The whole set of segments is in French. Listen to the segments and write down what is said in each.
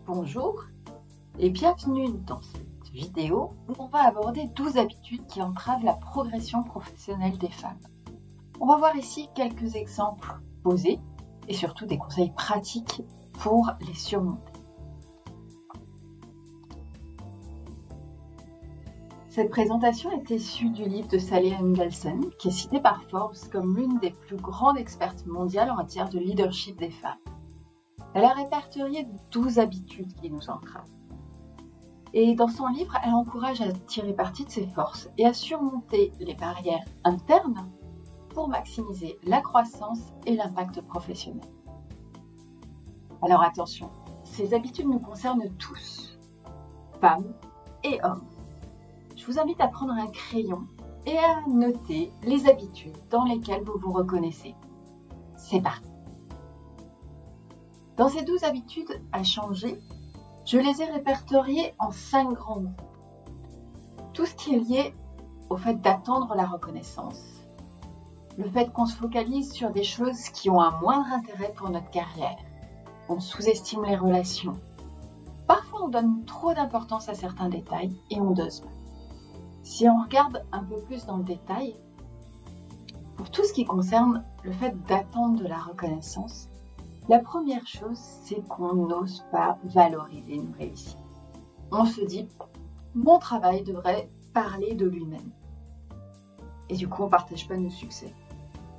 Bonjour et bienvenue dans cette vidéo où on va aborder 12 habitudes qui entravent la progression professionnelle des femmes. On va voir ici quelques exemples posés et surtout des conseils pratiques pour les surmonter. Cette présentation est issue du livre de Sally Engelsen, qui est citée par Forbes comme l'une des plus grandes expertes mondiales en matière de leadership des femmes. Elle a répertorié 12 habitudes qui nous entravent. Et dans son livre, elle encourage à tirer parti de ses forces et à surmonter les barrières internes pour maximiser la croissance et l'impact professionnel. Alors attention, ces habitudes nous concernent tous, femmes et hommes. Je vous invite à prendre un crayon et à noter les habitudes dans lesquelles vous vous reconnaissez. C'est parti! Dans ces 12 habitudes à changer, je les ai répertoriées en 5 grands groupes. Tout ce qui est lié au fait d'attendre la reconnaissance, le fait qu'on se focalise sur des choses qui ont un moindre intérêt pour notre carrière, on sous-estime les relations, parfois on donne trop d'importance à certains détails et on dose pas. Si on regarde un peu plus dans le détail, pour tout ce qui concerne le fait d'attendre de la reconnaissance, la première chose, c'est qu'on n'ose pas valoriser nos réussites. On se dit, mon travail devrait parler de lui-même. Et du coup, on ne partage pas nos succès.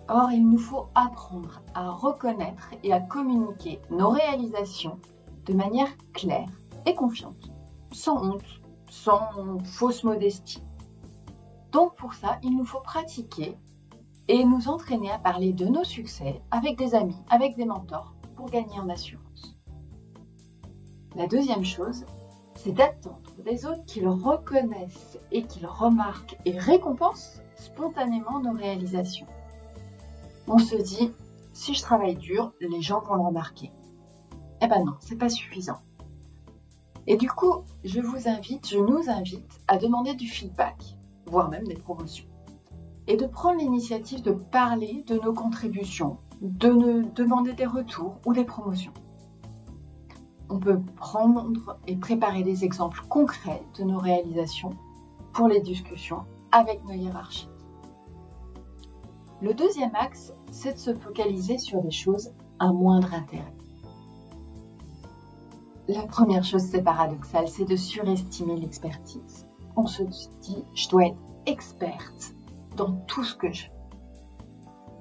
Or, il nous faut apprendre à reconnaître et à communiquer nos réalisations de manière claire et confiante, sans honte, sans fausse modestie. Donc pour ça, il nous faut pratiquer et nous entraîner à parler de nos succès avec des amis, avec des mentors, pour gagner en assurance. La deuxième chose, c'est d'attendre des autres qu'ils reconnaissent et qu'ils remarquent et récompensent spontanément nos réalisations. On se dit, si je travaille dur, les gens vont le remarquer. Eh ben non, c'est pas suffisant. Et du coup, je nous invite à demander du feedback, voire même des promotions. Et de prendre l'initiative de parler de nos contributions, de nous demander des retours ou des promotions. On peut prendre et préparer des exemples concrets de nos réalisations pour les discussions avec nos hiérarchies. Le deuxième axe, c'est de se focaliser sur des choses à moindre intérêt. La première chose, c'est paradoxal, c'est de surestimer l'expertise. On se dit, je dois être experte dans tout ce que je fais.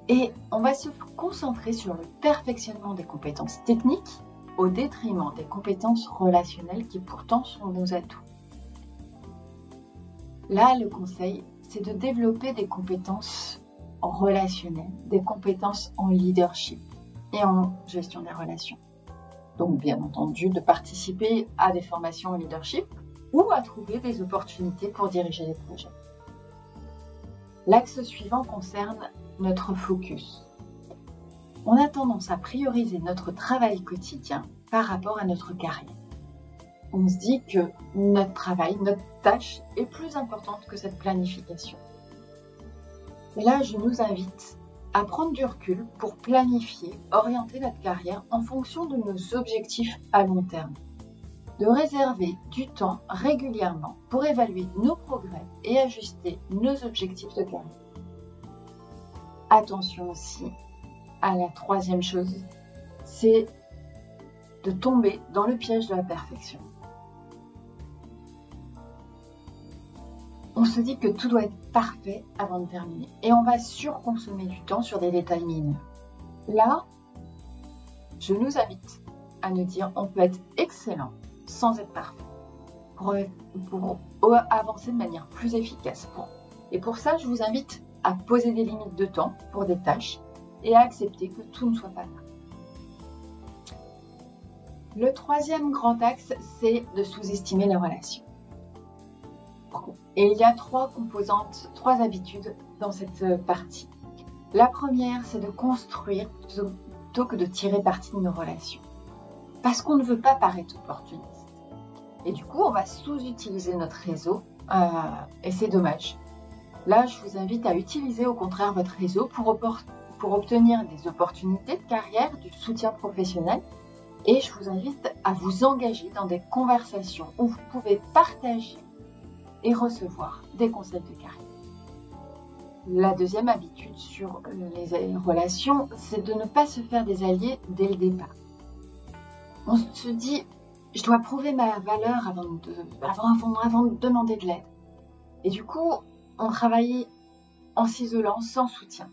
Et on va se concentrer sur le perfectionnement des compétences techniques au détriment des compétences relationnelles qui pourtant sont nos atouts. Là, le conseil, c'est de développer des compétences relationnelles, des compétences en leadership et en gestion des relations. Donc, bien entendu, de participer à des formations en leadership ou à trouver des opportunités pour diriger des projets. L'axe suivant concerne notre focus. On a tendance à prioriser notre travail quotidien par rapport à notre carrière. On se dit que notre travail, notre tâche est plus importante que cette planification. Et là, je nous invite à prendre du recul pour planifier, orienter notre carrière en fonction de nos objectifs à long terme. De réserver du temps régulièrement pour évaluer nos progrès et ajuster nos objectifs de carrière. Attention aussi à la troisième chose, c'est de tomber dans le piège de la perfection. On se dit que tout doit être parfait avant de terminer et on va surconsommer du temps sur des détails mineurs. Là, je nous invite à nous dire on peut être excellent sans être parfait pour avancer de manière plus efficace. Et pour ça, je vous invite à poser des limites de temps pour des tâches et à accepter que tout ne soit pas là. Le troisième grand axe, c'est de sous-estimer les relations. Et il y a 3 composantes, 3 habitudes dans cette partie. La première, c'est de construire plutôt que de tirer parti de nos relations. Parce qu'on ne veut pas paraître opportuniste. Et du coup, on va sous-utiliser notre réseau et c'est dommage. Là, je vous invite à utiliser au contraire votre réseau pour obtenir des opportunités de carrière, du soutien professionnel Et je vous invite à vous engager dans des conversations où vous pouvez partager et recevoir des conseils de carrière. La deuxième habitude sur les relations, c'est de ne pas se faire des alliés dès le départ. On se dit, je dois prouver ma valeur avant de demander de l'aide. Et du coup, on travaille en s'isolant, sans soutien.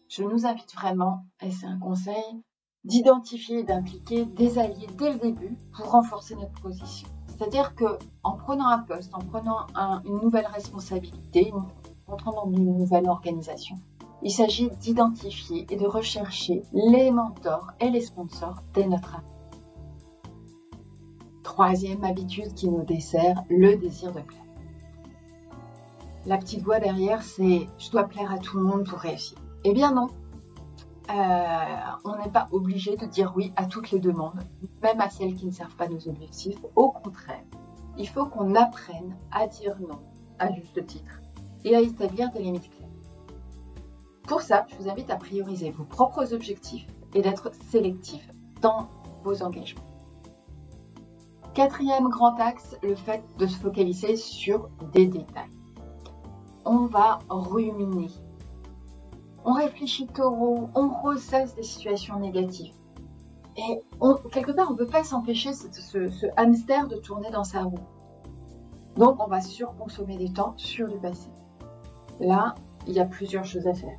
Je nous invite vraiment, et c'est un conseil, d'identifier et d'impliquer des alliés dès le début pour renforcer notre position. C'est-à-dire qu'en prenant un poste, en prenant une nouvelle responsabilité, en entrant dans une nouvelle organisation, il s'agit d'identifier et de rechercher les mentors et les sponsors dès notre arrivée. Troisième habitude qui nous dessert, le désir de plaire. La petite voix derrière, c'est « je dois plaire à tout le monde pour réussir ». Eh bien non, on n'est pas obligé de dire oui à toutes les demandes, même à celles qui ne servent pas nos objectifs. Au contraire, il faut qu'on apprenne à dire non à juste titre et à établir des limites claires. Pour ça, je vous invite à prioriser vos propres objectifs et d'être sélectif dans vos engagements. Quatrième grand axe, le fait de se focaliser sur des détails. On va ruminer. On réfléchit trop, on ressasse des situations négatives. Et quelque part, on ne peut pas s'empêcher ce hamster de tourner dans sa roue. Donc, on va surconsommer du temps sur du passé. Là, il y a plusieurs choses à faire.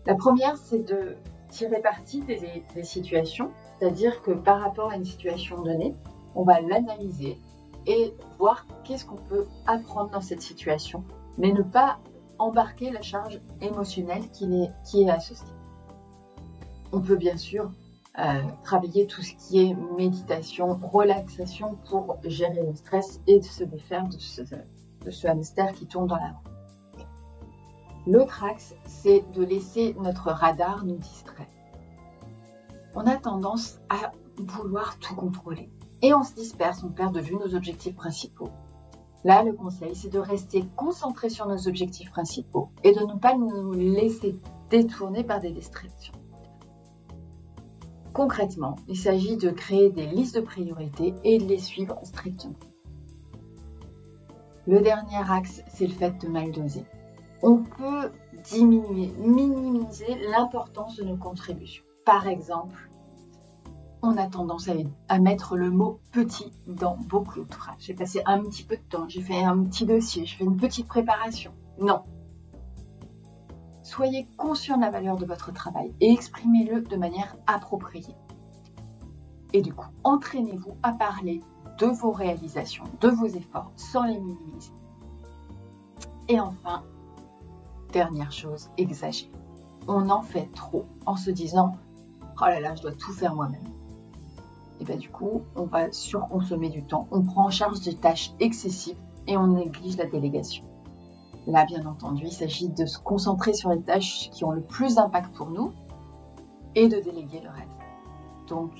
La première, c'est de tirer parti des situations, c'est-à-dire que par rapport à une situation donnée, on va l'analyser et voir qu'est-ce qu'on peut apprendre dans cette situation, mais ne pas embarquer la charge émotionnelle qui est associée. On peut bien sûr travailler tout ce qui est méditation, relaxation pour gérer le stress et de se défaire de ce hamster qui tourne dans la roue. L'autre axe, c'est de laisser notre radar nous distraire. On a tendance à vouloir tout contrôler et on se disperse, on perd de vue nos objectifs principaux. Là, le conseil, c'est de rester concentré sur nos objectifs principaux et de ne pas nous laisser détourner par des distractions. Concrètement, il s'agit de créer des listes de priorités et de les suivre strictement. Le dernier axe, c'est le fait de mal doser. On peut minimiser l'importance de nos contributions. Par exemple, on a tendance à mettre le mot « petit » dans beaucoup de phrases. J'ai passé un petit peu de temps, j'ai fait un petit dossier, je fais une petite préparation. Non. Soyez conscient de la valeur de votre travail et exprimez-le de manière appropriée. Et du coup, entraînez-vous à parler de vos réalisations, de vos efforts, sans les minimiser. Et enfin, dernière chose, exagérer. On en fait trop en se disant « Oh là là, je dois tout faire moi-même ». Et bien du coup, on va surconsommer du temps, on prend en charge des tâches excessives et on néglige la délégation. Là, bien entendu, il s'agit de se concentrer sur les tâches qui ont le plus d'impact pour nous et de déléguer le reste. Donc,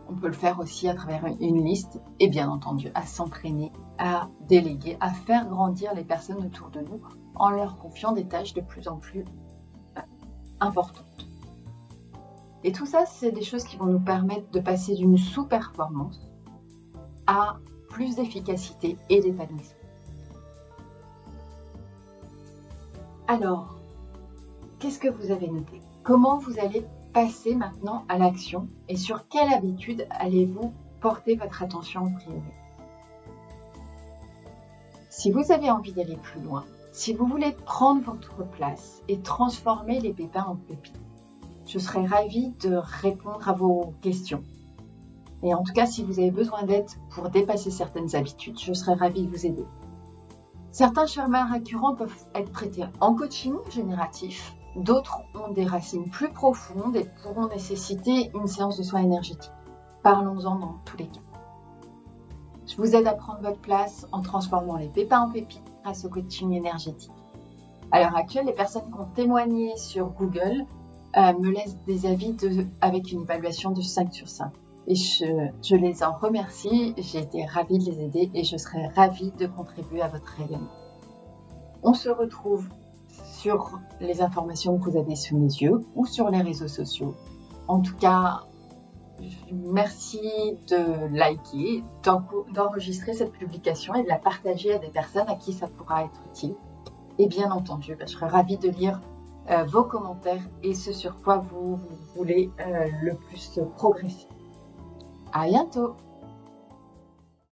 on peut le faire aussi à travers une liste et bien entendu à s'entraîner, à déléguer, à faire grandir les personnes autour de nous en leur confiant des tâches de plus en plus importantes. Et tout ça, c'est des choses qui vont nous permettre de passer d'une sous-performance à plus d'efficacité et d'épanouissement. Alors, qu'est-ce que vous avez noté? Comment vous allez passer maintenant à l'action et sur quelle habitude allez-vous porter votre attention en priorité? Si vous avez envie d'aller plus loin, si vous voulez prendre votre place et transformer les pépins en pépites, je serais ravie de répondre à vos questions. Et en tout cas, si vous avez besoin d'aide pour dépasser certaines habitudes, je serais ravie de vous aider. Certains schémas récurrents peuvent être traités en coaching génératif, d'autres ont des racines plus profondes et pourront nécessiter une séance de soins énergétiques. Parlons-en dans tous les cas. Je vous aide à prendre votre place en transformant les pépins en pépites grâce au coaching énergétique. À l'heure actuelle, les personnes qui ont témoigné sur Google me laissent des avis avec une évaluation de 5 sur 5. Et je les en remercie, j'ai été ravie de les aider et je serai ravie de contribuer à votre rayonnement. On se retrouve sur les informations que vous avez sous les yeux ou sur les réseaux sociaux. En tout cas, Merci de liker, d'enregistrer cette publication et de la partager à des personnes à qui ça pourra être utile. Et bien entendu, je serai ravie de lire vos commentaires et ce sur quoi vous voulez le plus progresser. À bientôt!